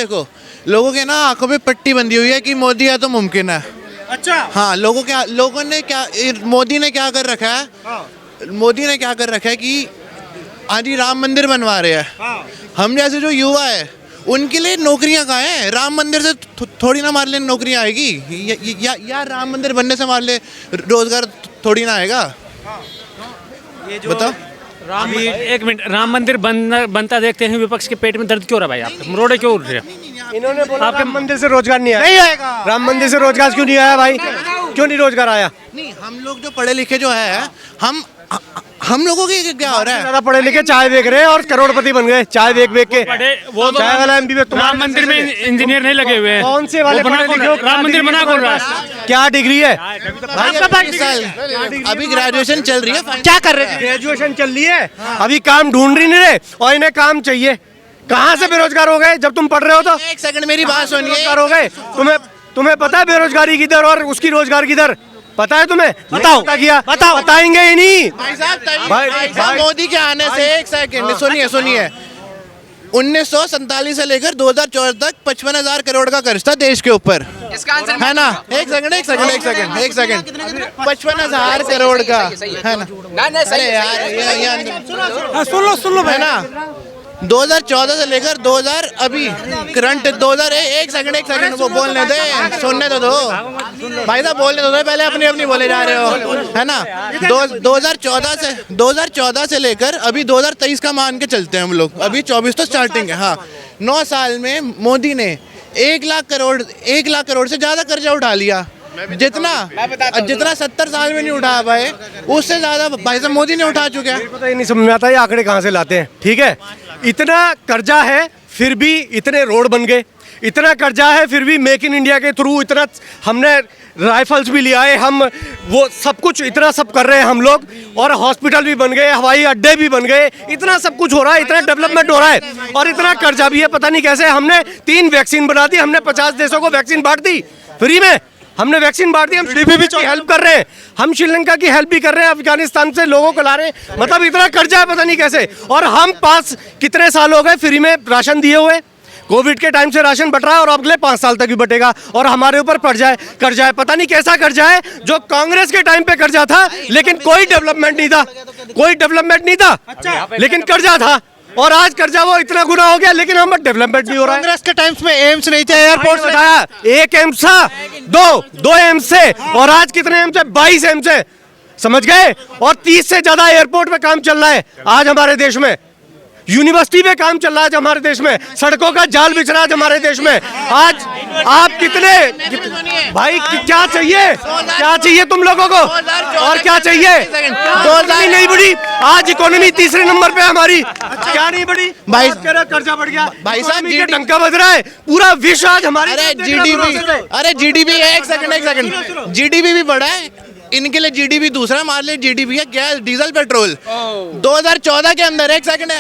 देखो, लोगों के ना आंखों पे पट्टी बंधी हुई है कि मोदी है तो मुमकिन है। अच्छा हाँ, लोगों ने क्या, मोदी ने क्या कर रखा है, मोदी ने क्या कर रखा है कि आज ही राम मंदिर बनवा रहे हैं। हम जैसे जो युवा है उनके लिए नौकरियां कहाँ हैं? राम मंदिर से थोड़ी ना हमारे लिए नौकरियां आएगी, या राम मंदिर बनने से हमारे लिए रोजगार थोड़ी ना आएगा। ये जो बताओ। अभी एक मिनट, राम मंदिर बनता देखते हैं विपक्ष के पेट में दर्द क्यों हो रहा है भाई? आप रोडे क्यों उठ रहे हैं? इन्होंने बोला राम मंदिर से रोजगार नहीं आया। नहीं आएगा। राम मंदिर से रोजगार क्यों नहीं आया भाई? क्यों नहीं रोजगार आया? नहीं, हम लोग जो पढ़े लिखे जो है, हम लोगों की क्या हो रहा है? ज़्यादा पढ़े लिखे चाय बेच रहे हैं और करोड़पति बन गए चाय बेच के। वो तो चाय वाला एमबीबीएस राम मंदिर में इंजीनियर नहीं लगे हुए हैं। कौन से वाले पढ़े लिखे हो? राम मंदिर बना कौन रहा है? क्या डिग्री है? अभी ग्रेजुएशन चल रही है। क्या कर रहे थे? ग्रेजुएशन चल रही है, अभी काम ढूंढ रही नहीं रहे और इन्हें काम चाहिए। कहाँ से बेरोजगार हो गए जब तुम पढ़ रहे हो? तो एक सेकंड मेरी बात सुनिए। बेरोजगार हो गए। तुम्हें पता है बेरोजगारी की दर और उसकी रोजगार की दर पता है तुम्हें? बताओ। बताओ। बताएंगे ही नहीं भाई साहब, मोदी के आने से, एक सेकंड सुनिए, 1947 से लेकर 2014 तक 55,000 करोड़ का कर्ज था देश के ऊपर, है ना? एक सेकंड 55,000 करोड़ का, है ना? अरे यार, सुन लो है ना? 2014 से लेकर 2000 अभी करंट 2000, एक सेकंड वो बोलने दे, सुनने तो दो भाई साहब, बोलने तो दो, पहले अपनी बोले जा रहे हो, है ना? 2014 से लेकर अभी 2023 का मान के चलते हैं हम लोग, अभी 24 तो स्टार्टिंग है। हाँ, 9 साल में मोदी ने 1 लाख करोड़ से ज्यादा कर्जा उठा लिया, जितना 70 साल में नहीं उठा भाई, उससे ज्यादा भाई साहब मोदी ने उठा चुके हैं। पता ही नहीं समझ में आता ये आंकड़े कहाँ से लाते हैं। ठीक है, इतना कर्जा है फिर भी इतने रोड बन गए, इतना कर्जा है फिर भी मेक इन इंडिया के थ्रू इतना हमने राइफल्स भी लिया है, हम वो सब कुछ इतना सब कर रहे हैं हम लोग, और हॉस्पिटल भी बन गए, हवाई अड्डे भी बन गए, इतना सब कुछ हो रहा है, इतना डेवलपमेंट हो रहा है, और इतना कर्जा भी है। पता नहीं कैसे हमने 3 वैक्सीन बना दी, हमने 50 देशों को वैक्सीन बांट दी फ्री में, हमने वैक्सीन बांट दी, हम GDP की हेल्प कर रहे हैं, हम श्रीलंका की हेल्प भी कर रहे हैं, अफगानिस्तान से लोगों को ला रहे हैं। मतलब इतना कर्जा है पता नहीं कैसे। और हम पास कितने साल हो गए फ्री में राशन दिए हुए, कोविड के टाइम से राशन बट रहा है और अगले 5 साल तक भी बटेगा, और हमारे ऊपर कर्जा है, पता नहीं कैसा कर्जा है, जो कांग्रेस के टाइम पे कर्जा था लेकिन कोई डेवलपमेंट नहीं था, लेकिन कर्जा था, और आज कर्जा वो इतना गुना हो गया लेकिन हम डेवलपमेंट नहीं हो रहा है। कांग्रेस के टाइम्स में एम्स नहीं थे, एयरपोर्ट बताया, 1 एम्स था, 2 एम्स से, और आज कितने एम्स है? 22 एम्स है, समझ गए? और 30 से ज्यादा एयरपोर्ट पे काम चल रहा है आज हमारे देश में, यूनिवर्सिटी में काम चल रहा है आज हमारे देश में, सड़कों का जाल बिछ रहा है आज हमारे देश में। आज आप भाई क्या चाहिए तुम लोगों को, और क्या चाहिए? 2000 नहीं बढ़ी, आज इकोनॉमी 3रे नंबर पे हमारी, क्या नहीं बढ़ी भाई? कर्जा बढ़ गया भाई साहब, ये डंका बज रहा है, पूरा विश्व आज हमारे। GDP एक सेकंड GDP भी बढ़ा है, इनके लिए GDP दूसरा, हमारे लिए GDP है गैस, डीजल, पेट्रोल। 2014 के अंदर, एक सेकंड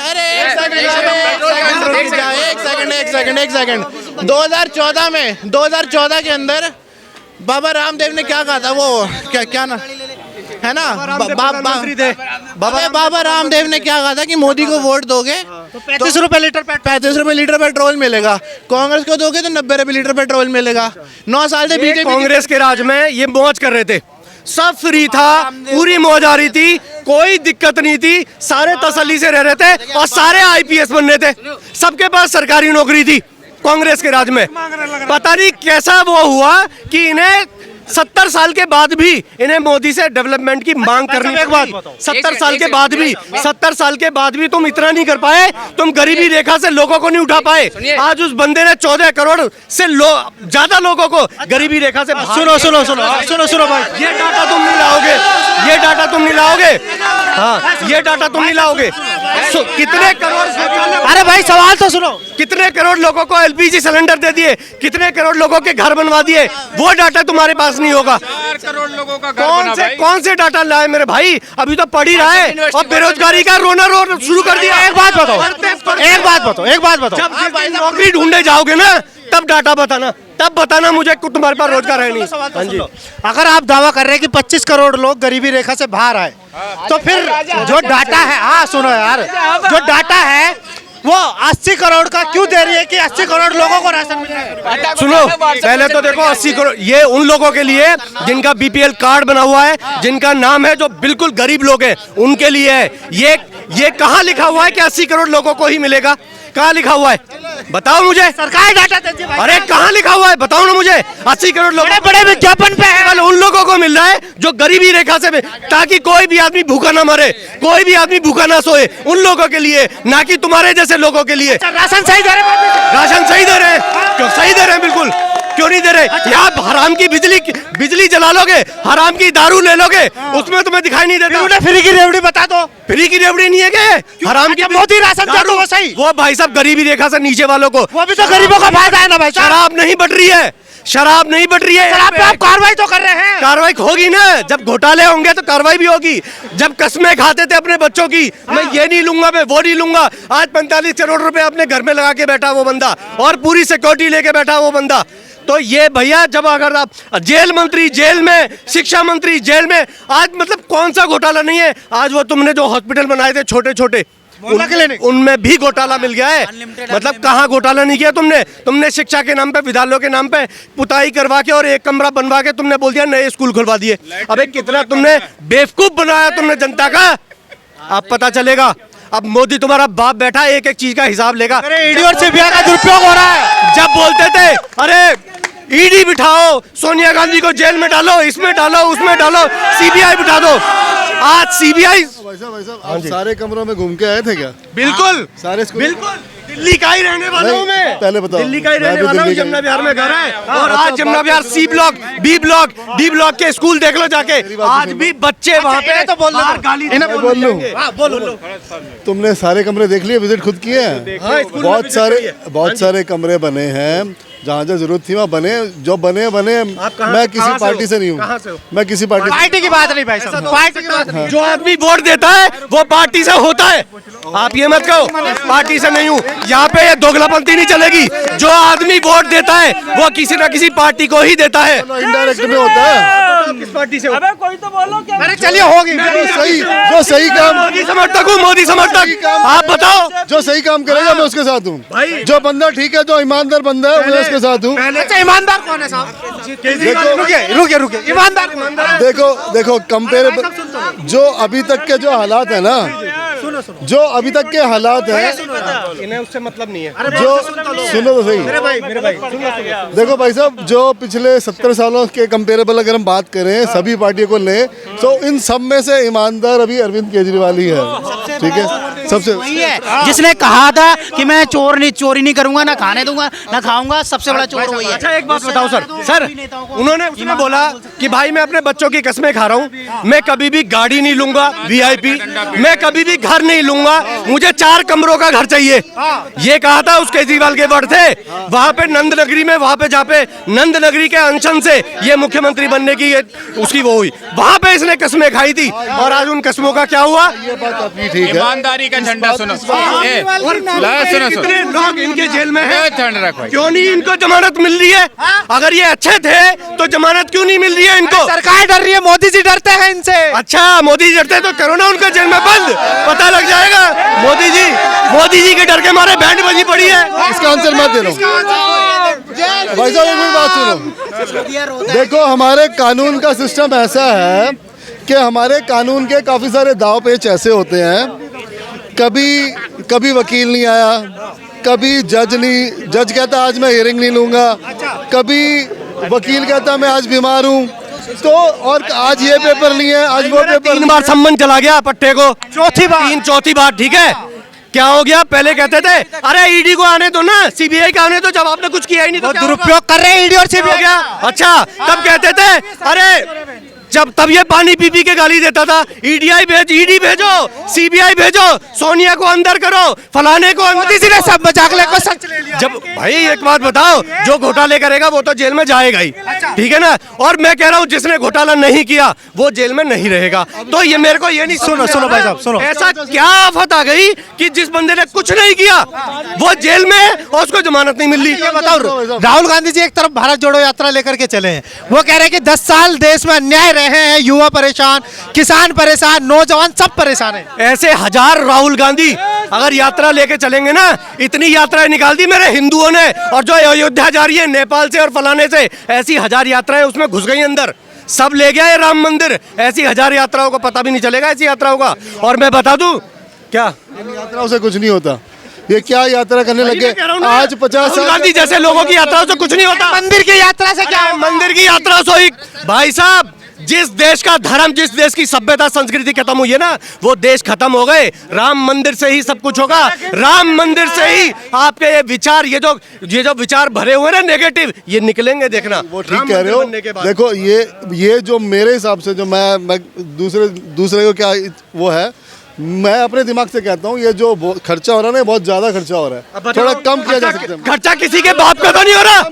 2014 के अंदर बाबा रामदेव ने क्या कहा था? वो क्या ना, है ना? बाबा रामदेव ने क्या कहा था कि मोदी को वोट दोगे तो 35 रुपए लीटर पेट्रोल मिलेगा, कांग्रेस को दोगे तो 90 रुपए लीटर पेट्रोल मिलेगा। 9 साल से बीजेपी कांग्रेस के राज में ये मौज कर रहे थे, सब फ्री था, पूरी मौज आ रही थी, कोई दिक्कत नहीं थी, सारे तसल्ली से रह रहे थे, और सारे IPS बन रहे थे, सबके पास सरकारी नौकरी थी कांग्रेस के राज में। पता नहीं कैसा वो हुआ कि इन्हें 70 साल के बाद भी इन्हें मोदी से डेवलपमेंट की मांग करनी। एक बात 70 साल के बाद भी तुम इतना नहीं कर पाए, तुम गरीबी रेखा से लोगों को नहीं उठा पाए। आज उस बंदे ने 14 करोड़ से ज्यादा लोगों को गरीबी रेखा से। सुनो भाई, ये डाटा तुम नहीं लाओगे, ये डाटा तुम नहीं लाओगे। कितने करोड़, अरे भाई सवाल तो सुनो, कितने करोड़ लोगों को LPG सिलेंडर दे दिए, कितने करोड़ लोगों के घर बनवा दिए, वो डाटा तुम्हारे पास नहीं होगा। 4 करोड़ लोगों का कौन से डाटा लाए मेरे भाई? अभी तो पढ़ ही रहा है, और बेरोजगारी का रोना शुरू कर दिया। एक बात बताओ, जब नौकरी ढूंढने जाओगे ना तब डाटा बताना मुझे, तुम्हारे पास रोजगार है नहीं। हाँ जी, अगर आप दावा कर रहे हैं कि 25 करोड़ लोग गरीबी रेखा से बाहर आए, तो फिर जो डाटा है, हाँ सुनो यार, जो डाटा है वो 80 करोड़ का क्यों दे रही है कि 80 करोड़ लोगों को राशन मिल रहा है? सुनो, पहले तो देखो 80 करोड़ ये उन लोगों के लिए जिनका बीपीएल कार्ड बना हुआ है, जिनका नाम है, जो बिल्कुल गरीब लोग हैं, उनके लिए है। ये कहाँ लिखा हुआ है कि 80 करोड़ लोगों को ही मिलेगा? कहाँ लिखा हुआ है? बताओ मुझे। सरकार डाटा देती है भाई। अरे कहाँ लिखा हुआ है? बताओ ना मुझे। 80 करोड़ लोग बड़े विज्ञापन पे है। केवल उन लोगों को मिल रहा है जो गरीबी रेखा से, ताकि कोई भी आदमी भूखा ना मरे, कोई भी आदमी भूखा ना सोए, उन लोगों के लिए, ना कि तुम्हारे जैसे लोगों के लिए। राशन सही दे रहे हैं? राशन सही दे रहे हैं, क्यों सही दे रहे हैं? बिल्कुल, क्यों नहीं दे रहे? यहाँ हराम की बिजली जला लोगे, हराम की दारू ले लोगे, उसमें तुम्हें दिखाई नहीं देता। फ्री की रेवड़ी बता दो। फ्री की रेवड़ी नहीं है क्या? हराम की मोदी राशन दे दो, वो सही। वो भाई साहब गरीबी रेखा से नीचे वालों को, वो भी तो गरीबों का फायदा है ना भाई साहब। शराब नहीं बट रही है, शराब नहीं बट रही है। शराब पे आप कार्रवाई तो कर रहे हैं। कार्रवाई होगी ना, जब घोटाले होंगे तो कार्रवाई भी होगी। जब कस्में खाते थे अपने बच्चों की, मैं ये नहीं लूंगा, मैं वो नहीं लूंगा, आज 45 करोड़ रुपए अपने घर में लगा के बैठा वो बंदा, और पूरी सिक्योरिटी लेके बैठा वो बंदा। तो ये भैया, जब अगर आप जेल मंत्री जेल में, शिक्षा मंत्री जेल में, आज मतलब कौन सा घोटाला नहीं है? आज वो तुमने जो हॉस्पिटल बनाए थे छोटे छोटे, उनमें भी घोटाला मिल गया है। मतलब कहाँ घोटाला नहीं किया तुमने शिक्षा के नाम पे, विद्यालयों के नाम पे पुताई करवा के और एक कमरा बनवा के तुमने बोल दिया नए स्कूल खुलवा दिए। अबे कितना तुमने बेवकूफ बनाया तुमने जनता का, अब पता चलेगा। अब मोदी तुम्हारा बाप बैठा, एक एक चीज का हिसाब लेगा। ईडी और सीबीआई का दुरुपयोग हो रहा है। जब बोलते थे अरे ईडी बिठाओ, सोनिया गांधी को जेल में डालो, इसमें डालो, उसमें डालो, सीबीआई बिठा दो, आज सीबीआई। भाई साहब आप सारे कमरों में घूम के आए थे क्या? बिल्कुल, सारे स्कूल, बिल्कुल दिल्ली का ही रहने वाला हूँ मैं। पहले बताओ, दिल्ली का ही मैं रहने भी वाला हूँ। दिल्ली का ही। जमुना बिहार में घर है, और आज Yamuna Vihar C block, B block, D block के स्कूल देख लो जाके, आज भी बच्चे वहाँ पे तो बोल बाहर गाली मैं बोल लूं? बोलो। तुमने सारे कमरे देख लिए, विजिट खुद किए हैं? बहुत सारे कमरे बने हैं, जहाँ जहाँ जरूरत थी वहाँ बने, जो बने। मैं किसी पार्टी से नहीं हूँ, मैं किसी पार्टी की बात नहीं भाई साहब, पार्टी की बात नहीं। जो आदमी वोट देता है वो पार्टी से होता है, आप ये मत कहो पार्टी से नहीं हूँ। यहाँ पे ये दोगलापंथी नहीं चलेगी। जो आदमी वोट देता है वो किसी ना किसी पार्टी को ही देता है। इनडायरेक्ट में होता है। किस पार्टी से? अबे कोई तो बोलो क्या? अरे चलिए होगी। जो सही काम, मोदी समर्थक हूँ, मोदी समर्थक। आप बताओ, जो सही काम करेगा मैं उसके साथ हूँ। जो बंदा ठीक है, जो ईमानदार बंदा है, मैं उसके साथ हूँ। अच्छा ईमानदार कौन है साहब? रुकिए ईमानदार देखो कंपेरेबल, जो अभी तक के जो हालात है ना, जो अभी तक के हालात हैं, इन्हें उससे मतलब नहीं है। जो सुनो तो सही, मेरे भाई देखो भाई साहब, जो पिछले 70 सालों के कंपेरेबल अगर हम बात करें, सभी पार्टियों को लें, तो इन सब में से ईमानदार अभी अरविंद केजरीवाल ही है। ठीक है, सबसे वही है जिसने कहा था कि मैं चोरी नहीं करूंगा, ना खाने दूंगा, ना खाऊंगा, सबसे बड़ा चोर वही है। अच्छा एक बात बताओ सर, उसने बोला कि भाई मैं अपने बच्चों की कसमें खा रहा हूँ, मैं कभी भी गाड़ी नहीं लूंगा वीआईपी, मैं कभी भी घर नहीं लूंगा, मुझे 4 कमरों का घर चाहिए। ये कहा था उस केजरीवाल के वर्ड थे। वहां पे नंद नगरी में, वहां पे जहाँ पे नंद नगरी के अनशन से ये मुख्यमंत्री बनने की उसकी वो हुई, वहां पे इसने कसमें खाई थी, और आज उन कसमों का क्या हुआ? ये बात अपनी ठीक है। ईमानदारी का झंडा सुनो, सुनो कितने लोग इनके जेल में हैं? ठंड रखो। क्यों नहीं इनको जमानत मिल रही है? अगर ये अच्छे थे तो जमानत क्यों नहीं मिल रही है इनको? सरकार डर रही है, मोदी जी डरते हैं इनसे। अच्छा मोदी जी डरते हैं तो करो ना उनका जेल में बंद, पता लग जाएगा। मोदी जी के डर के मारे बैंड बजी पड़ी है। इसका आंसर मत दे रहा हूँ भाई साहब, एक बात सुनो। देखो हमारे कानून का सिस्टम ऐसा है कि हमारे कानून के काफी सारे दाव पेच ऐसे होते हैं, कभी वकील नहीं आया, कभी जज कहता आज मैं हियरिंग नहीं लूंगा, कभी वकील कहता मैं आज बीमार हूँ, तो और आज ये पेपर नहीं है, आज वो पेपर। 3 बार सम्मन चला गया पट्टे को, चौथी बार। ठीक है, क्या हो गया? पहले कहते थे अरे ईडी को आने दो ना, सीबीआई का आने दो, जब आपने कुछ किया ही नहीं तो दुरुपयोग कर रहे हैं ईडी और सीबीआई। गया। अच्छा तब कहते थे अरे तब ये पानी पी के गाली देता था, ईडी भेजो, सीबीआई भेजो, सोनिया को अंदर करो, फलाने को अंदर। मोदी जी ने सब मजाक लेकर सच ले लिया। जब भाई एक बात बताओ, जो घोटाले करेगा वो तो जेल में जाएगा ही। ठीक है ना। और मैं कह रहा हूँ जिसने घोटाला नहीं किया वो जेल में नहीं रहेगा। तो ये मेरे को ये नहीं सुनो भाई साहब, सुनो। ऐसा क्या आफत आ गई कि जिस बंदे ने कुछ नहीं किया वो जेल में और उसको जमानत नहीं मिल रही। ये बताओ, राहुल गांधी जी एक तरफ भारत जोड़ो यात्रा लेकर के चले हैं, वो कह रहे हैं कि 10 साल देश में अन्याय रहे हैं, युवा परेशान, किसान परेशान, नौजवान सब परेशान है। ऐसे हजार राहुल गांधी अगर यात्रा लेके चलेंगे ना, इतनी यात्राएं निकाल दी मेरे हिंदुओं ने। और जो अयोध्या जा रही है नेपाल से और फलाने से, ऐसी हजार यात्राएं उसमें घुस गई अंदर, सब ले गया ये राम मंदिर। ऐसी हजार यात्राओं को पता भी नहीं चलेगा ऐसी यात्राओं का। और मैं बता दूं क्या, इन यात्राओं से कुछ नहीं होता। ये क्या यात्रा करने लगे आज 50 राहुल गांधी जैसे लोगों की यात्राओं से कुछ नहीं होता। मंदिर की यात्रा से क्या, मंदिर की यात्रा से भाई साहब, जिस देश का धर्म, जिस देश की सभ्यता संस्कृति खत्म हुई है ना, वो देश खत्म हो गए। राम मंदिर से ही सब कुछ होगा। राम मंदिर से ही आपके ये विचार, ये जो विचार भरे हुए ना नेगेटिव, ये निकलेंगे, देखना। वो ठीक कह रहे हो। देखो ये जो मेरे हिसाब से जो मैं दूसरे को क्या वो है, मैं अपने दिमाग से कहता हूँ ये जो खर्चा हो रहा है ना, बहुत ज्यादा खर्चा हो रहा है, थोड़ा कम किया जा सकता है। खर्चा किसी के बाप का तो नहीं हो रहा,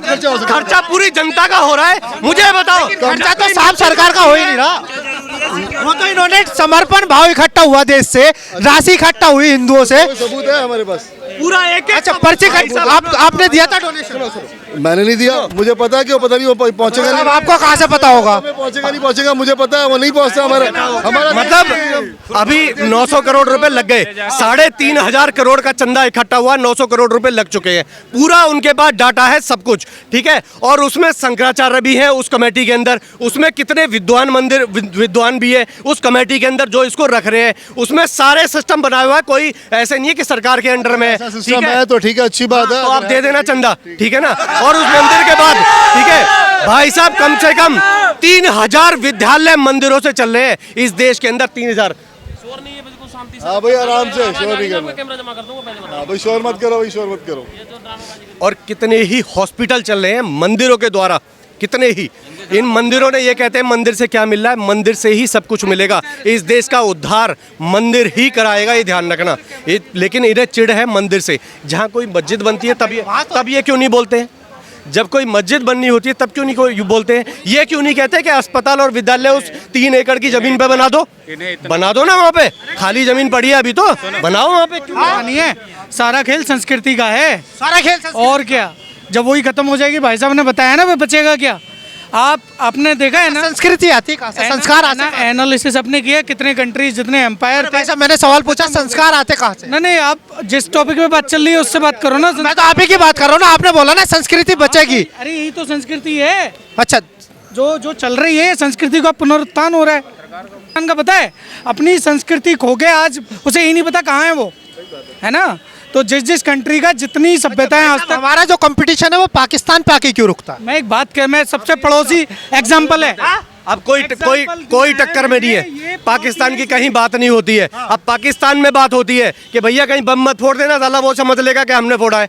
खर्चा पूरी जनता का हो रहा है। मुझे बताओ, खर्चा तो साफ सरकार का हो ही नहीं रहा। वो तो इन्होंने समर्पण भाव इकट्ठा हुआ, देश से राशि इकट्ठा हुई हिंदुओं से, सबूत है हमारे पास पूरा एक अच्छा पर्चे आपने दिया था डोनेशन? मैंने नहीं दिया, मुझे पता है कि वो पता नहीं वो पहुंचेगा नहीं। आपको कहाँ से पता होगा? पहुंचेगा नहीं पहुंचेगा, मुझे पता है वो नहीं पहुंचता। हमारा मतलब अभी 900 करोड़ रुपए लग गए, 3,500 करोड़ का चंदा इकट्ठा हुआ, 900 करोड़ रुपए लग चुके हैं। पूरा उनके पास डाटा है, सब कुछ ठीक है। और उसमें शंकराचार्य भी है उस कमेटी के अंदर, उसमें कितने विद्वान भी है उस कमेटी के अंदर जो इसको रख रहे हैं। उसमें सारे सिस्टम बनाया हुआ है, कोई ऐसे नहीं है कि सरकार के अंडर में है। सिस्टम है तो ठीक है, अच्छी बात है। तो आप दे देना चंदा, ठीक है ना। और उस मंदिर के बाद ठीक है भाई साहब, कम से कम 3,000 विद्यालय मंदिरों से चल रहे हैं इस देश के अंदर। 3,000। हाँ भाई आराम से, शोर नहीं करना। हाँ भाई शोर मत करो, भाई शोर मत करो। और कितने ही हॉस्पिटल चल रहे हैं मंदिरों के द्वारा, कितने ही। इन मंदिरों ने ये कहते हैं मंदिर से क्या मिल रहा है, मंदिर से ही सब कुछ मिलेगा। इस देश का उद्धार मंदिर ही कराएगा, ये ध्यान रखना। लेकिन इन्हें चिढ़ है मंदिर से। जहाँ कोई मस्जिद बनती है तब ये क्यों नहीं बोलते हैं? जब कोई मस्जिद बननी होती है तब क्यों नहीं कोई बोलते हैं? ये क्यों नहीं कहते कि अस्पताल और विद्यालय उस 3 एकड़ की जमीन पे बना दो ना, वहाँ पे खाली जमीन पड़ी है अभी, तो बनाओ वहाँ पे। क्यों नहीं है? सारा खेल संस्कृति का है, सारा खेल और क्या। जब वही खत्म हो जाएगी, भाई साहब ने बताया ना, वो बचेगा क्या? आपने देखा है ना, संस्कृति आती है, संस्कार आते हैं। एनालिसिस अपने किया कितने कंट्रीज, जितने एम्पायर थे। वैसा मैंने सवाल पूछा, संस्कार आते कहाँ से? नहीं, आप जिस टॉपिक पे बात चल रही है उससे बात करो ना। मैं तो आप ही की बात कर रहा हूँ ना, आपने बोला ना संस्कृति बचेगी। अरे यही तो संस्कृति है। अच्छा, जो चल रही है, संस्कृति का पुनरुत्थान हो रहा है। का पता है, अपनी संस्कृति खो गए आज, उसे ही नहीं पता कहाँ है वो, है ना। तो जिस कंट्री का जितनी सभ्यता है आज तक, हमारा जो कंपटीशन है वो पाकिस्तान पे आके क्यों रुकता है? मैं एक बात कर, मैं सबसे पड़ोसी एग्जाम्पल है। अब कोई टक्कर में नहीं है। पाकिस्तान की कहीं बात नहीं होती है। अब पाकिस्तान में बात होती है कि भैया कहीं बम मत फोड़ देना, साला वो समझ लेगा कि हमने फोड़ा है।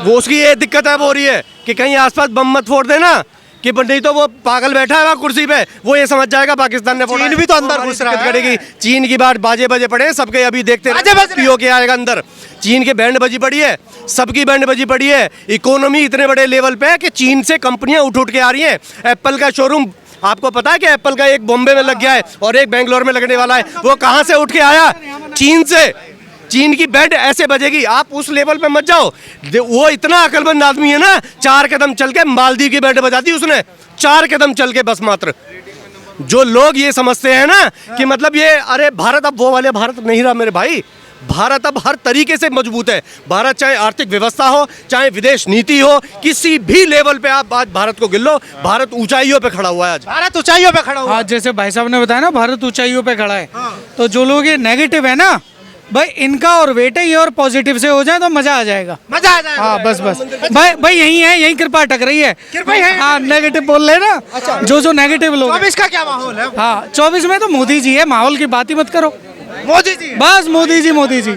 वो उसकी ये दिक्कत है, हो रही है कि कहीं आसपास बम मत फोड़ देना, कि नहीं तो वो पागल बैठा है वहाँ कुर्सी पे, वो ये समझ जाएगा पाकिस्तान ने फोड़ा। चीन भी तो अंदर घुस रहा है। करेगी चीन की बात, बाजे बजे पड़े हैं सबके, अभी देखते पीओ के आएगा अंदर। चीन के बैंड बजी पड़ी है, सबकी बैंड बजी पड़ी है। इकोनॉमी इतने बड़े लेवल पे है कि चीन से कंपनियां उठ के आ रही हैं। एप्पल का शोरूम आपको पता है कि एप्पल का एक बॉम्बे में लग गया है और एक बेंगलोर में लगने वाला है। वो कहाँ से उठ के आया? चीन से। चीन की बैंड ऐसे बजेगी, आप उस लेवल पे मत जाओ। वो इतना अकलमंद आदमी है ना, 4 कदम चल के मालदीव की बैंड बजा दी उसने, 4 कदम चल के बस मात्र। जो लोग ये समझते हैं ना कि मतलब ये, अरे भारत अब वो वाले भारत नहीं रहा मेरे भाई। भारत अब हर तरीके से मजबूत है। भारत चाहे आर्थिक व्यवस्था हो, चाहे विदेश नीति हो, किसी भी लेवल पे आप आज भारत को गिन लो, भारत ऊंचाइयों पे खड़ा हुआ है आज। भारत ऊंचाइयों पे खड़ा हुआ है। जैसे भाई साहब ने बताया ना, भारत ऊंचाइयों पे खड़ा है। तो जो लोग ये नेगेटिव है ना भाई, इनका और वेट है ये, और पॉजिटिव से हो जाए तो मजा आ जाएगा। मजा आ जाएगा। हाँ बस भाई यही है, यही कृपा अटक रही है। कृपा है। हाँ, नेगेटिव बोल रहे ना। अच्छा, जो नेगेटिव लोग 24 का क्या माहौल है? हाँ 24 में तो मोदी जी है, माहौल की बात ही मत करो। मोदी जी, बस मोदी जी।